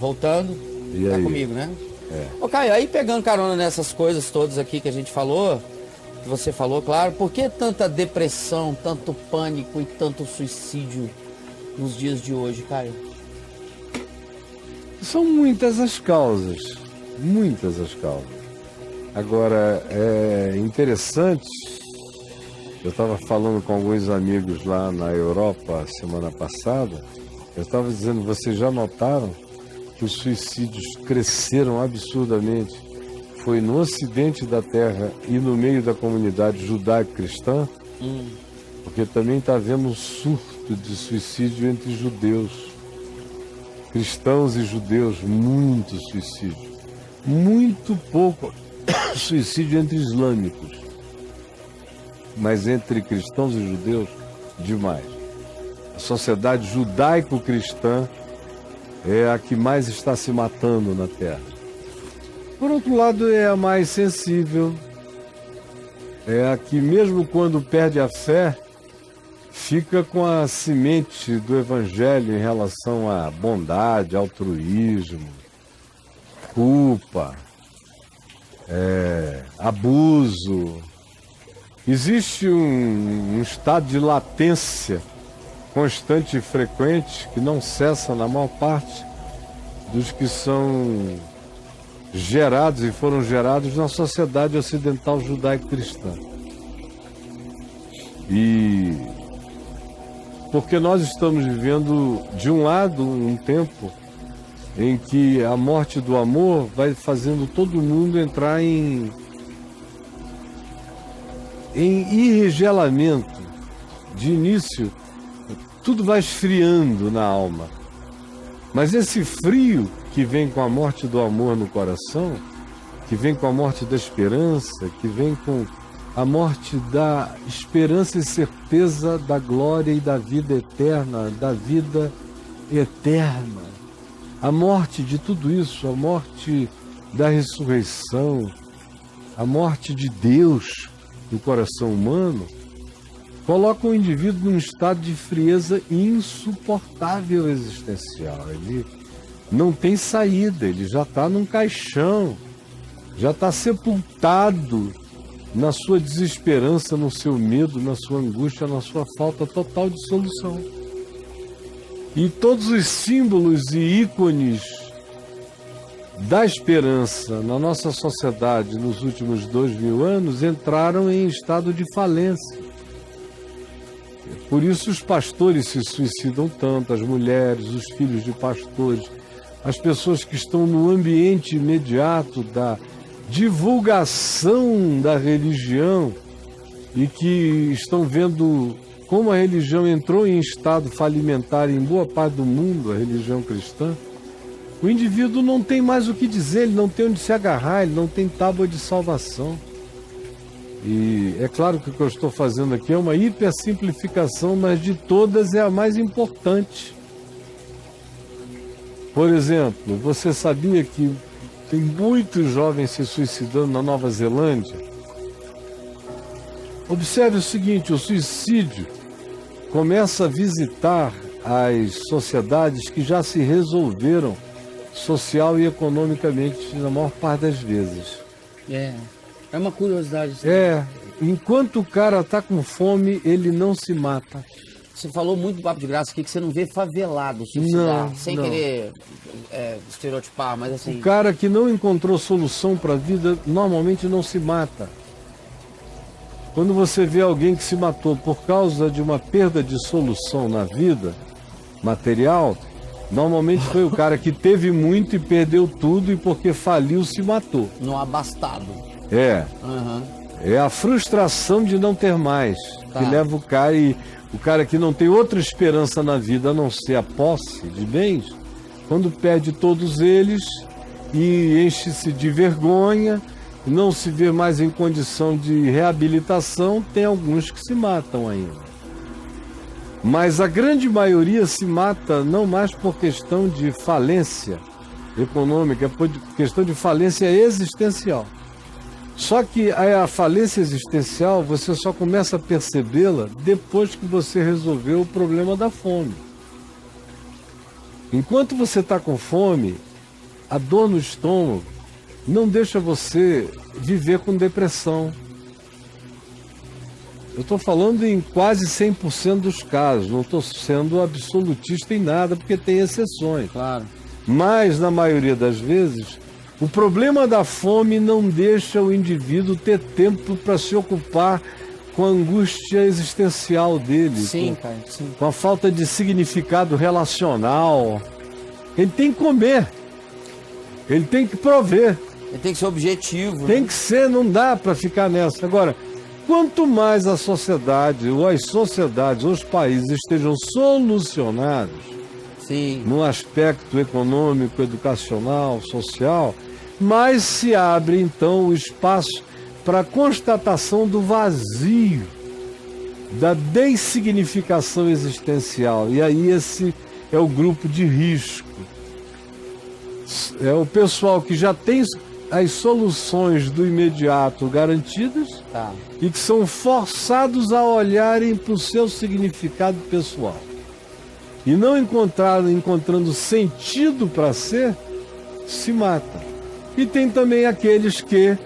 voltando, E tá aí? comigo, né? É. Ô, Caio, aí pegando carona nessas coisas todas aqui que a gente falou, que você falou, claro, por que tanta depressão, tanto pânico e tanto suicídio nos dias de hoje, Caio? São muitas as causas, muitas as causas. Agora, é interessante, eu estava falando com alguns amigos lá na Europa semana passada, eu estava dizendo, vocês já notaram que os suicídios cresceram absurdamente? Foi no ocidente da Terra e no meio da comunidade judaico-cristã, porque também está havendo um surto de suicídio entre judeus. Cristãos e judeus, muito suicídio. Muito pouco suicídio entre islâmicos. Mas entre cristãos e judeus, demais. A sociedade judaico-cristã é a que mais está se matando na Terra. Por outro lado, é a mais sensível. É a que, mesmo quando perde a fé, fica com a semente do Evangelho em relação à bondade, altruísmo, culpa, abuso. Existe um estado de latência constante e frequente que não cessa na maior parte dos que são gerados e foram gerados na sociedade ocidental judaico-cristã. E porque nós estamos vivendo, de um lado, um tempo em que a morte do amor vai fazendo todo mundo entrar em enregelamento. De início, tudo vai esfriando na alma. Mas esse frio que vem com a morte do amor no coração, que vem com a morte da esperança, que vem com a morte da esperança e certeza da glória e da vida eterna, a morte de tudo isso, a morte da ressurreição, a morte de Deus no coração humano, coloca o indivíduo num estado de frieza insuportável existencial. Ele não tem saída, ele já está num caixão, já está sepultado na sua desesperança, no seu medo, na sua angústia, na sua falta total de solução. E todos os símbolos e ícones da esperança na nossa sociedade nos últimos 2000 anos entraram em estado de falência. Por isso os pastores se suicidam tanto, as mulheres, os filhos de pastores, as pessoas que estão no ambiente imediato da divulgação da religião e que estão vendo como a religião entrou em estado falimentar em boa parte do mundo, a religião cristã. O indivíduo não tem mais o que dizer, ele não tem onde se agarrar, ele não tem tábua de salvação. E é claro que o que eu estou fazendo aqui é uma hipersimplificação, mas de todas é a mais importante. Por exemplo, você sabia que tem muitos jovens se suicidando na Nova Zelândia? Observe o seguinte, o suicídio começa a visitar as sociedades que já se resolveram social e economicamente na maior parte das vezes. É uma curiosidade. Enquanto o cara está com fome, ele não se mata. Você falou muito do papo de graça aqui que você não vê favelado suicidar, sem querer estereotipar, mas assim... O cara que não encontrou solução para a vida, normalmente não se mata. Quando você vê alguém que se matou por causa de uma perda de solução na vida material, normalmente foi o cara que teve muito e perdeu tudo e porque faliu se matou. No abastado. É a frustração de não ter mais, que leva o cara, e o cara que não tem outra esperança na vida a não ser a posse de bens, quando perde todos eles e enche-se de vergonha, não se vê mais em condição de reabilitação, tem alguns que se matam ainda. Mas a grande maioria se mata não mais por questão de falência econômica, é por questão de falência existencial. Só que a falência existencial você só começa a percebê-la depois que você resolveu o problema da fome. Enquanto você está com fome, a dor no estômago não deixa você viver com depressão. Eu estou falando em quase 100% dos casos, não estou sendo absolutista em nada, porque tem exceções. Claro. Mas, na maioria das vezes, o problema da fome não deixa o indivíduo ter tempo para se ocupar com a angústia existencial dele. Sim, cara, sim. Com a falta de significado relacional. Ele tem que comer. Ele tem que prover. Ele tem que ser objetivo. Tem que ser, não dá para ficar nessa. Agora, quanto mais a sociedade, ou as sociedades, ou os países estejam solucionados, sim, no aspecto econômico, educacional, social, mais se abre então o espaço para a constatação do vazio, da dessignificação existencial. E aí esse é o grupo de risco. É o pessoal que já tem as soluções do imediato garantidas, tá, e que são forçados a olharem para o seu significado pessoal. E não encontrando sentido para ser, se matam. E tem também aqueles que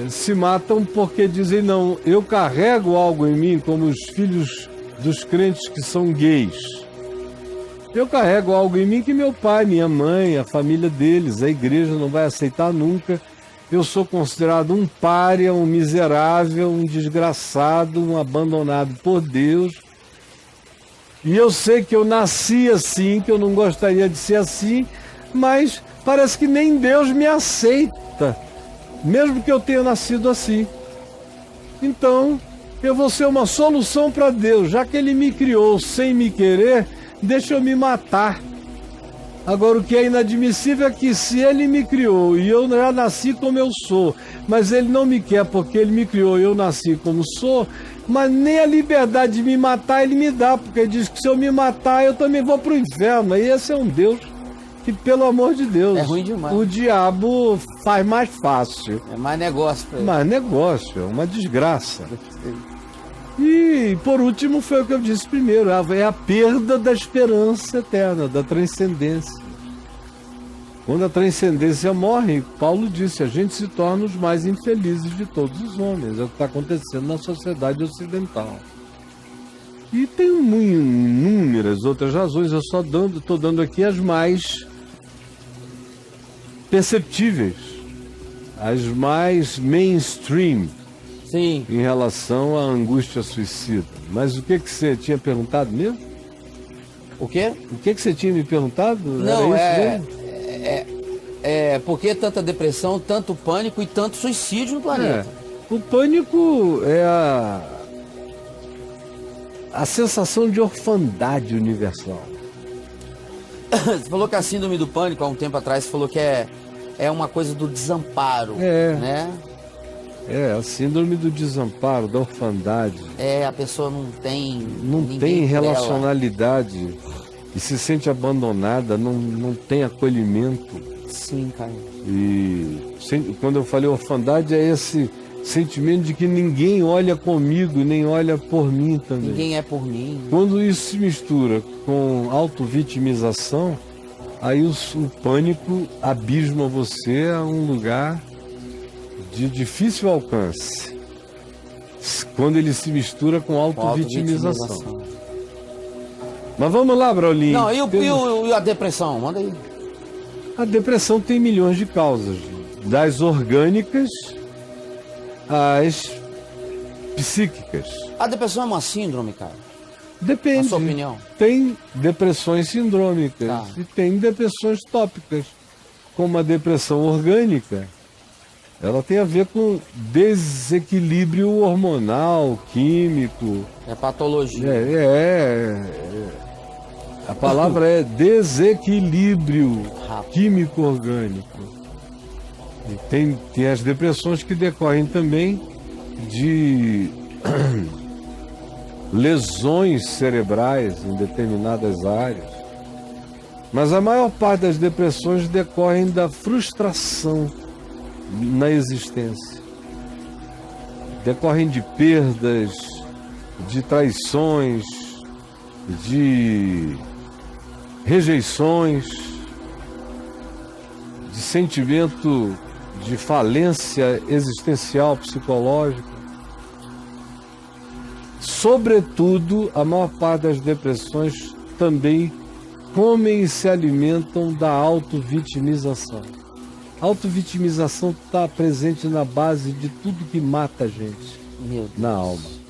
se matam porque dizem, não, eu carrego algo em mim, como os filhos dos crentes que são gays. Eu carrego algo em mim que meu pai, minha mãe, a família deles, a igreja não vai aceitar nunca. Eu sou considerado um pária, um miserável, um desgraçado, um abandonado por Deus. E eu sei que eu nasci assim, que eu não gostaria de ser assim, mas parece que nem Deus me aceita, mesmo que eu tenha nascido assim. Então, eu vou ser uma solução para Deus, já que Ele me criou sem me querer, deixa eu me matar. Agora, o que é inadmissível é que se Ele me criou e eu já nasci como eu sou, mas Ele não me quer porque Ele me criou e eu nasci como sou, mas nem a liberdade de me matar Ele me dá, porque Ele diz que se eu me matar eu também vou para o inferno. E esse é um Deus que, pelo amor de Deus, é ruim demais. O diabo faz mais fácil. É mais negócio para ele. Mais negócio, é uma desgraça. E, por último, foi o que eu disse primeiro, é a perda da esperança eterna, da transcendência. Quando a transcendência morre, Paulo disse, a gente se torna os mais infelizes de todos os homens. É o que está acontecendo na sociedade ocidental. E tem inúmeras outras razões, eu só estou dando aqui as mais perceptíveis, as mais mainstream. Sim. Em relação à angústia suicida. Mas o que você tinha perguntado mesmo? O quê? O que você tinha me perguntado? Não, por que tanta depressão, tanto pânico e tanto suicídio no planeta? O pânico é a sensação de orfandade universal. Você falou que a síndrome do pânico, há um tempo atrás, você falou que é uma coisa do desamparo, né? É, a síndrome do desamparo, da orfandade. A pessoa não tem relacionalidade e se sente abandonada, não tem acolhimento. Sim, cara. E quando eu falei orfandade, é esse sentimento de que ninguém olha comigo, nem olha por mim também. Ninguém é por mim. Quando isso se mistura com autovitimização, aí o pânico abisma você a um lugar de difícil alcance, quando ele se mistura com autovitimização. Mas vamos lá, Braulinho. Não, e a depressão? Manda aí. A depressão tem milhões de causas, das orgânicas às psíquicas. A depressão é uma síndrome, cara? Depende. Na sua opinião? Tem depressões sindrômicas e tem depressões tópicas, como a depressão orgânica. Ela tem a ver com desequilíbrio hormonal, químico. É patologia. A palavra é desequilíbrio químico orgânico. E tem as depressões que decorrem também de lesões cerebrais em determinadas áreas. Mas a maior parte das depressões decorrem da frustração na existência. Decorrem de perdas, de traições, de rejeições, de sentimento de falência existencial, psicológica. Sobretudo, a maior parte das depressões também comem e se alimentam da autovitimização. A autovitimização está presente na base de tudo que mata a gente, na alma.